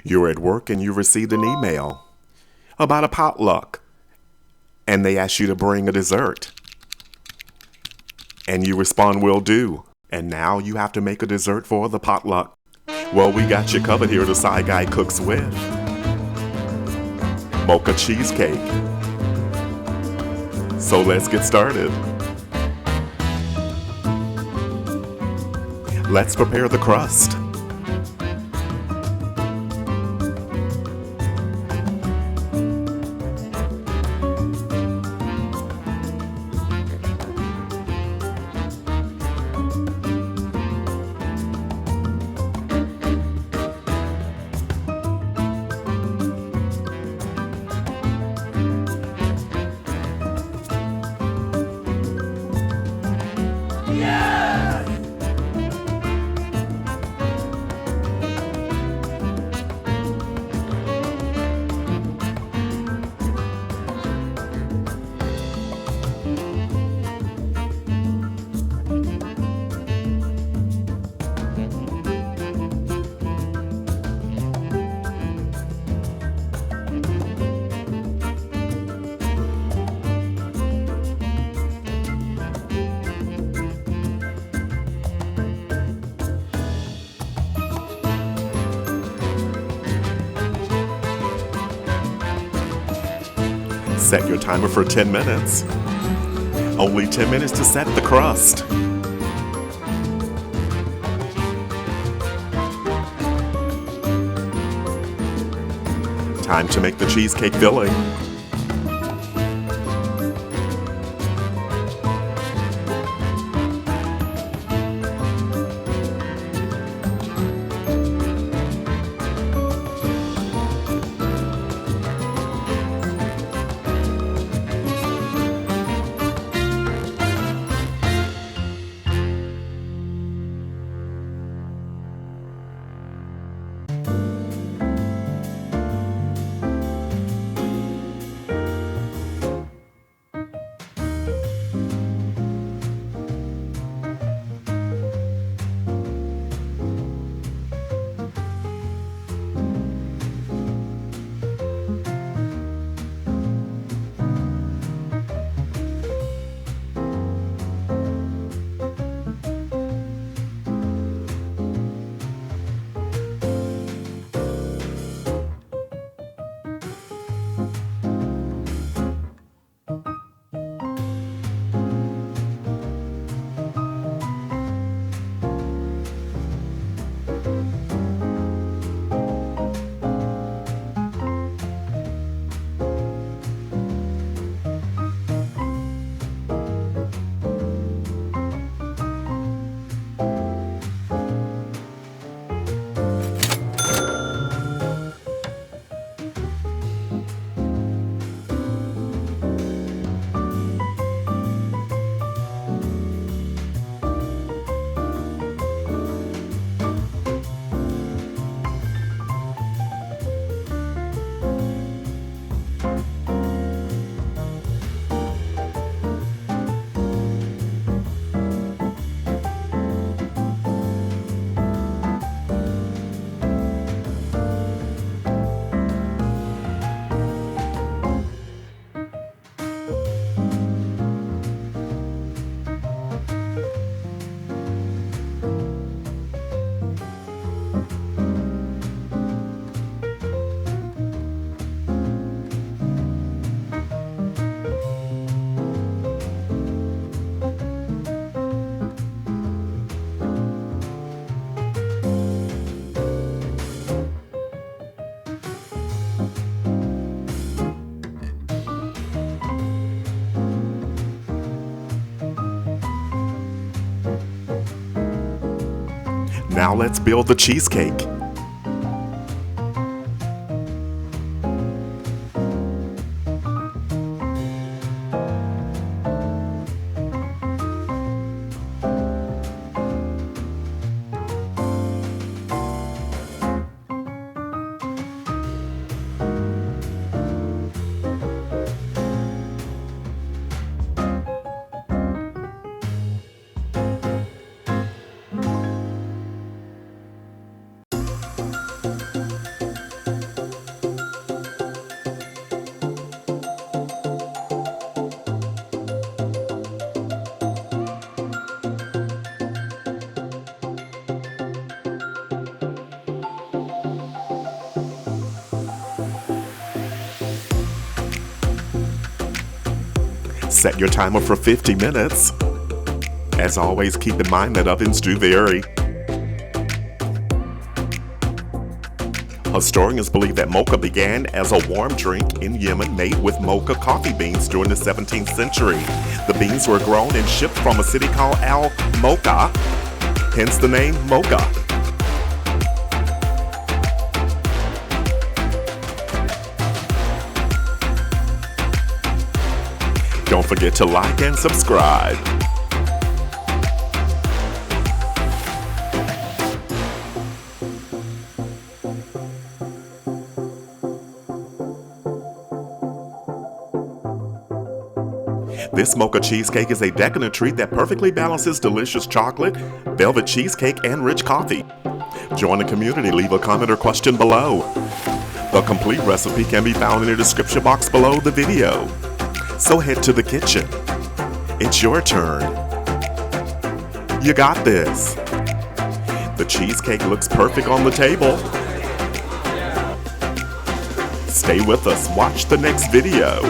You're at work and you received an email about a potluck, and they ask you to bring a dessert. And you respond, will do. And now you have to make a dessert for the potluck. Well, we got you covered here at the Side Guy Cooks with Mocha Cheesecake. So let's get started. Let's prepare the crust. Set your timer for 10 minutes. Only 10 minutes to set the crust. Time to make the cheesecake filling. Now let's build the cheesecake. Set your timer for 50 minutes. As always, keep in mind that ovens do vary. Historians believe that mocha began as a warm drink in Yemen made with mocha coffee beans during the 17th century. The beans were grown and shipped from a city called Al-Mocha, hence the name mocha. Don't forget to like and subscribe. This mocha cheesecake is a decadent treat that perfectly balances delicious chocolate, velvet cheesecake, and rich coffee. Join the community, leave a comment or question below. The complete recipe can be found in the description box below the video. So head to the kitchen. It's your turn. You got this. The cheesecake looks perfect on the table. Stay with us, watch the next video.